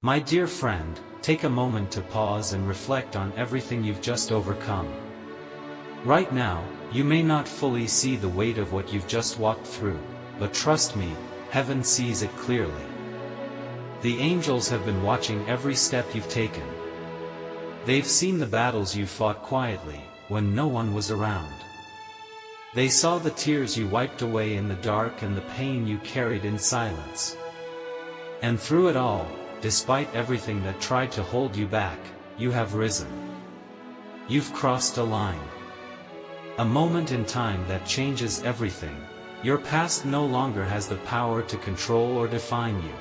My dear friend, take a moment to pause and reflect on everything you've just overcome. Right now, you may not fully see the weight of what you've just walked through, but trust me, heaven sees it clearly. The angels have been watching every step you've taken. They've seen the battles you fought quietly, when no one was around. They saw the tears you wiped away in the dark and the pain you carried in silence. And through it all, despite everything that tried to hold you back, you have risen. You've crossed a line. A moment in time that changes everything. Your past no longer has the power to control or define you.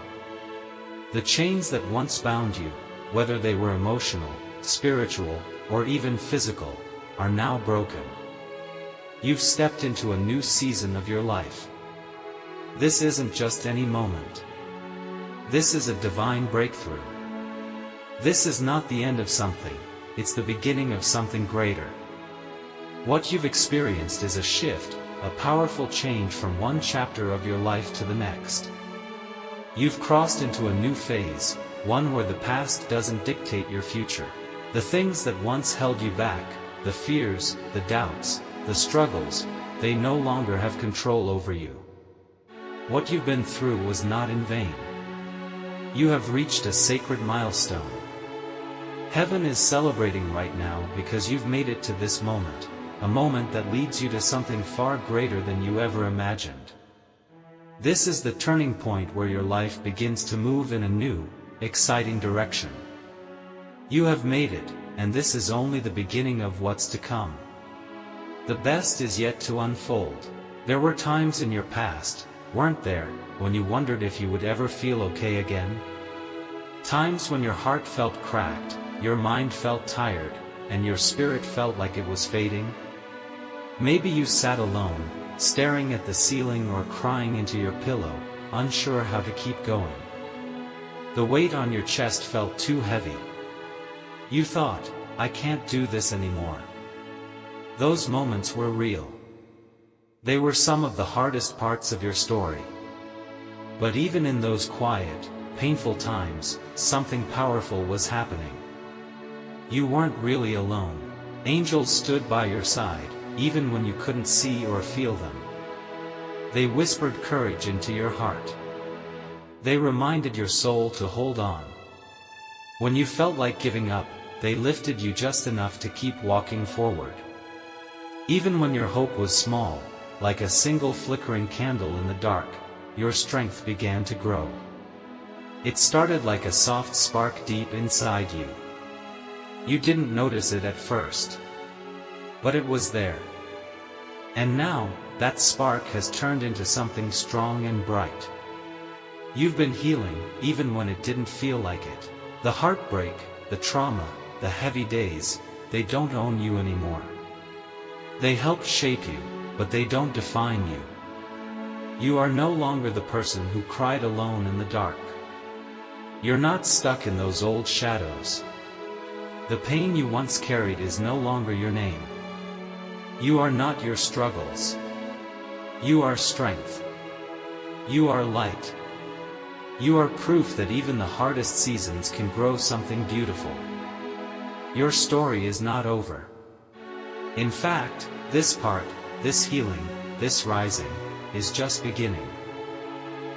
The chains that once bound you, whether they were emotional, spiritual, or even physical, are now broken. You've stepped into a new season of your life. This isn't just any moment. This is a divine breakthrough. This is not the end of something, it's the beginning of something greater. What you've experienced is a shift, a powerful change from one chapter of your life to the next. You've crossed into a new phase, one where the past doesn't dictate your future. The things that once held you back, the fears, the doubts, the struggles, they no longer have control over you. What you've been through was not in vain. You have reached a sacred milestone. Heaven is celebrating right now because you've made it to this moment, a moment that leads you to something far greater than you ever imagined. This is the turning point where your life begins to move in a new, exciting direction. You have made it, and this is only the beginning of what's to come. The best is yet to unfold. There were times in your past, weren't there, when you wondered if you would ever feel okay again? Times when your heart felt cracked, your mind felt tired, and your spirit felt like it was fading? Maybe you sat alone, staring at the ceiling or crying into your pillow, unsure how to keep going. The weight on your chest felt too heavy. You thought, I can't do this anymore. Those moments were real. They were some of the hardest parts of your story. But even in those quiet, painful times, something powerful was happening. You weren't really alone. Angels stood by your side, even when you couldn't see or feel them. They whispered courage into your heart. They reminded your soul to hold on. When you felt like giving up, they lifted you just enough to keep walking forward. Even when your hope was small, like a single flickering candle in the dark, your strength began to grow. It started like a soft spark deep inside you. You didn't notice it at first. But it was there. And now, that spark has turned into something strong and bright. You've been healing, even when it didn't feel like it. The heartbreak, the trauma, the heavy days, they don't own you anymore. They help shape you, but they don't define you. You are no longer the person who cried alone in the dark. You're not stuck in those old shadows. The pain you once carried is no longer your name. You are not your struggles. You are strength. You are light. You are proof that even the hardest seasons can grow something beautiful. Your story is not over. In fact, this part, this healing, this rising, is just beginning.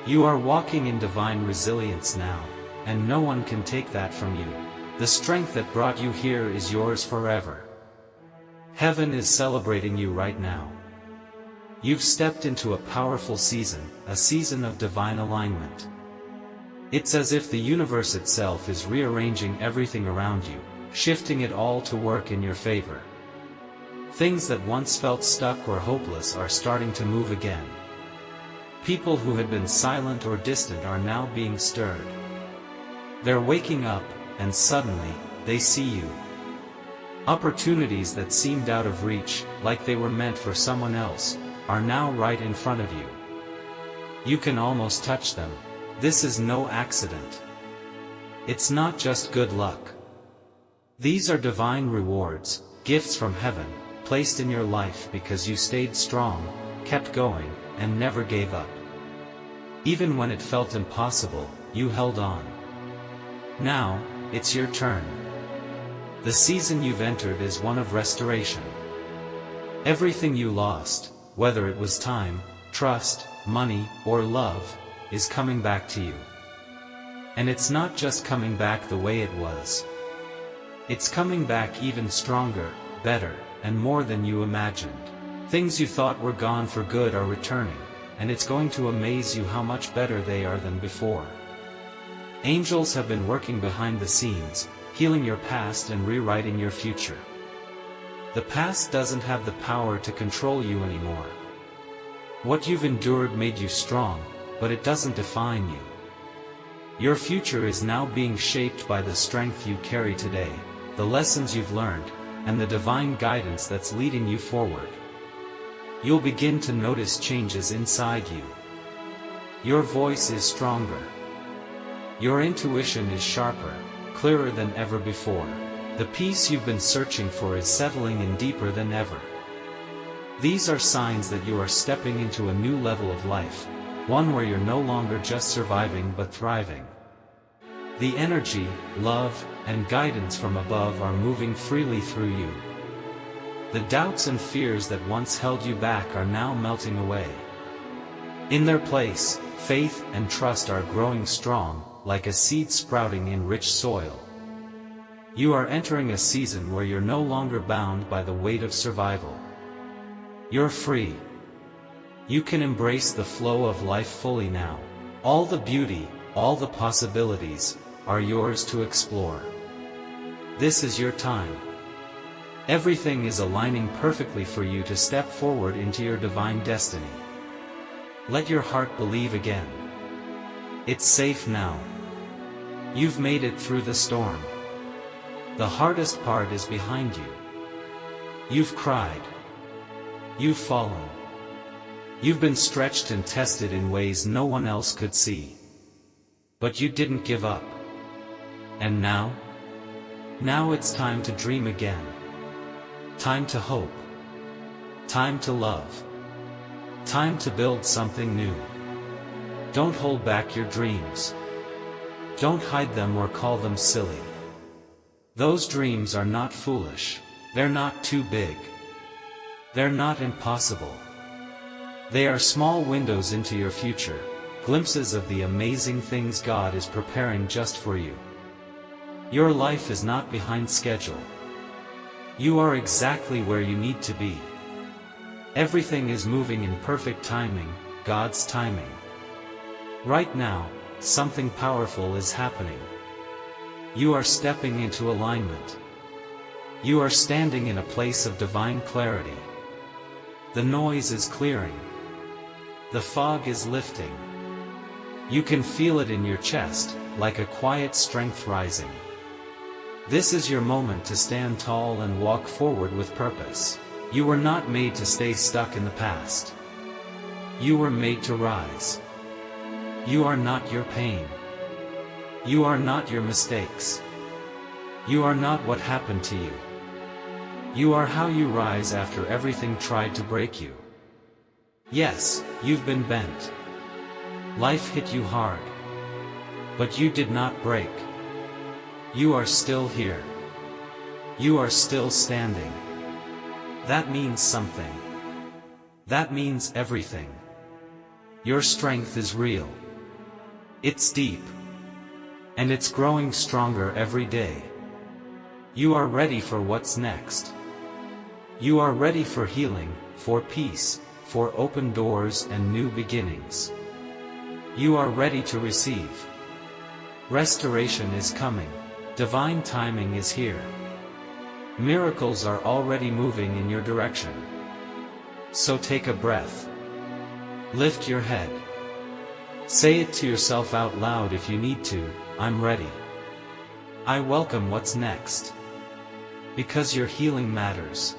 You are walking in divine resilience now, and no one can take that from you. The strength that brought you here is yours forever. Heaven is celebrating you right now. You've stepped into a powerful season, a season of divine alignment. It's as if the universe itself is rearranging everything around you, shifting it all to work in your favor. Things that once felt stuck or hopeless are starting to move again. People who had been silent or distant are now being stirred. They're waking up, and suddenly, they see you. Opportunities that seemed out of reach, like they were meant for someone else, are now right in front of you. You can almost touch them. This is no accident. It's not just good luck. These are divine rewards, gifts from heaven, placed in your life because you stayed strong, kept going, and never gave up. Even when it felt impossible, you held on. Now, it's your turn. The season you've entered is one of restoration. Everything you lost, whether it was time, trust, money, or love, is coming back to you. And it's not just coming back the way it was. It's coming back even stronger, better, and more than you imagined. Things you thought were gone for good are returning, and it's going to amaze you how much better they are than before. Angels have been working behind the scenes, healing your past and rewriting your future. The past doesn't have the power to control you anymore. What you've endured made you strong, but it doesn't define you. Your future is now being shaped by the strength you carry today, the lessons you've learned, and the divine guidance that's leading you forward. You'll begin to notice changes inside you. Your voice is stronger. Your intuition is sharper, clearer than ever before. The peace you've been searching for is settling in deeper than ever. These are signs that you are stepping into a new level of life, one where you're no longer just surviving but thriving. The energy, love, and guidance from above are moving freely through you. The doubts and fears that once held you back are now melting away. In their place, faith and trust are growing strong, like a seed sprouting in rich soil. You are entering a season where you're no longer bound by the weight of survival. You're free. You can embrace the flow of life fully now. All the beauty, all the possibilities, are yours to explore. This is your time. Everything is aligning perfectly for you to step forward into your divine destiny. Let your heart believe again. It's safe now. You've made it through the storm. The hardest part is behind you. You've cried. You've fallen. You've been stretched and tested in ways no one else could see. But you didn't give up. And now? Now it's time to dream again. Time to hope. Time to love. Time to build something new. Don't hold back your dreams. Don't hide them or call them silly. Those dreams are not foolish. They're not too big. They're not impossible. They are small windows into your future, glimpses of the amazing things God is preparing just for you. Your life is not behind schedule. You are exactly where you need to be. Everything is moving in perfect timing, God's timing. Right now, something powerful is happening. You are stepping into alignment. You are standing in a place of divine clarity. The noise is clearing. The fog is lifting. You can feel it in your chest, like a quiet strength rising. This is your moment to stand tall and walk forward with purpose. You were not made to stay stuck in the past. You were made to rise. You are not your pain. You are not your mistakes. You are not what happened to you. You are how you rise after everything tried to break you. Yes, you've been bent. Life hit you hard. But you did not break. You are still here. You are still standing. That means something. That means everything. Your strength is real. It's deep. And it's growing stronger every day. You are ready for what's next. You are ready for healing, for peace, for open doors and new beginnings. You are ready to receive. Restoration is coming. Divine timing is here. Miracles are already moving in your direction. So take a breath. Lift your head. Say it to yourself out loud if you need to, I'm ready. I welcome what's next. Because your healing matters.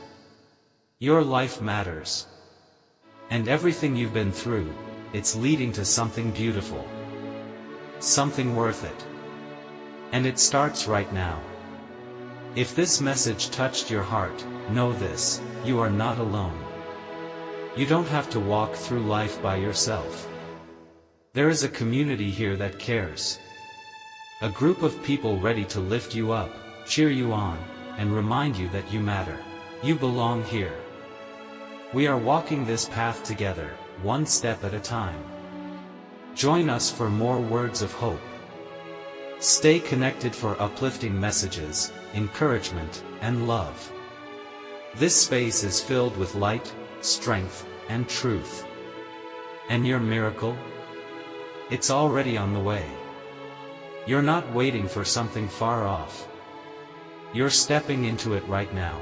Your life matters. And everything you've been through, it's leading to something beautiful. Something worth it. And it starts right now. If this message touched your heart, know this, you are not alone. You don't have to walk through life by yourself. There is a community here that cares. A group of people ready to lift you up, cheer you on, and remind you that you matter. You belong here. We are walking this path together, one step at a time. Join us for more words of hope. Stay connected for uplifting messages, encouragement, and love. This space is filled with light, strength, and truth. And your miracle? It's already on the way. You're not waiting for something far off. You're stepping into it right now.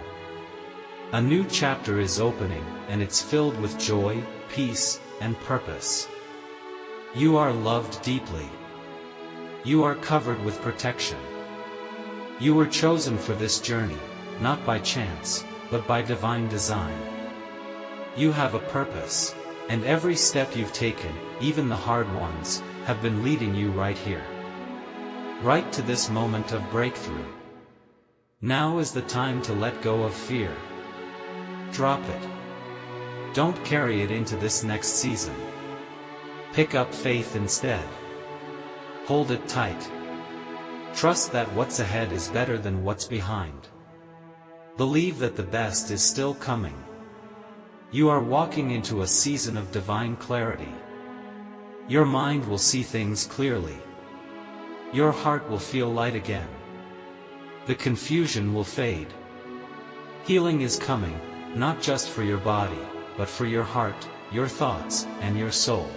A new chapter is opening, and it's filled with joy, peace, and purpose. You are loved deeply. You are covered with protection. You were chosen for this journey, not by chance, but by divine design. You have a purpose, and every step you've taken, even the hard ones, have been leading you right here. Right to this moment of breakthrough. Now is the time to let go of fear. Drop it. Don't carry it into this next season. Pick up faith instead. Hold it tight. Trust that what's ahead is better than what's behind. Believe that the best is still coming. You are walking into a season of divine clarity. Your mind will see things clearly. Your heart will feel light again. The confusion will fade. Healing is coming, not just for your body, but for your heart, your thoughts, and your soul.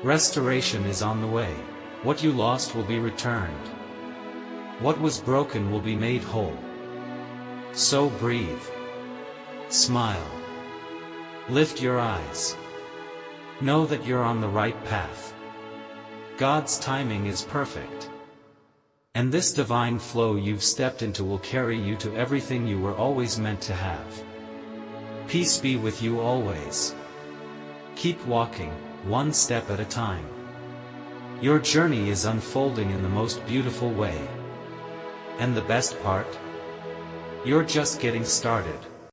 Restoration is on the way. What you lost will be returned. What was broken will be made whole. So breathe. Smile. Lift your eyes. Know that you're on the right path. God's timing is perfect. And this divine flow you've stepped into will carry you to everything you were always meant to have. Peace be with you always. Keep walking, one step at a time. Your journey is unfolding in the most beautiful way. And the best part? You're just getting started.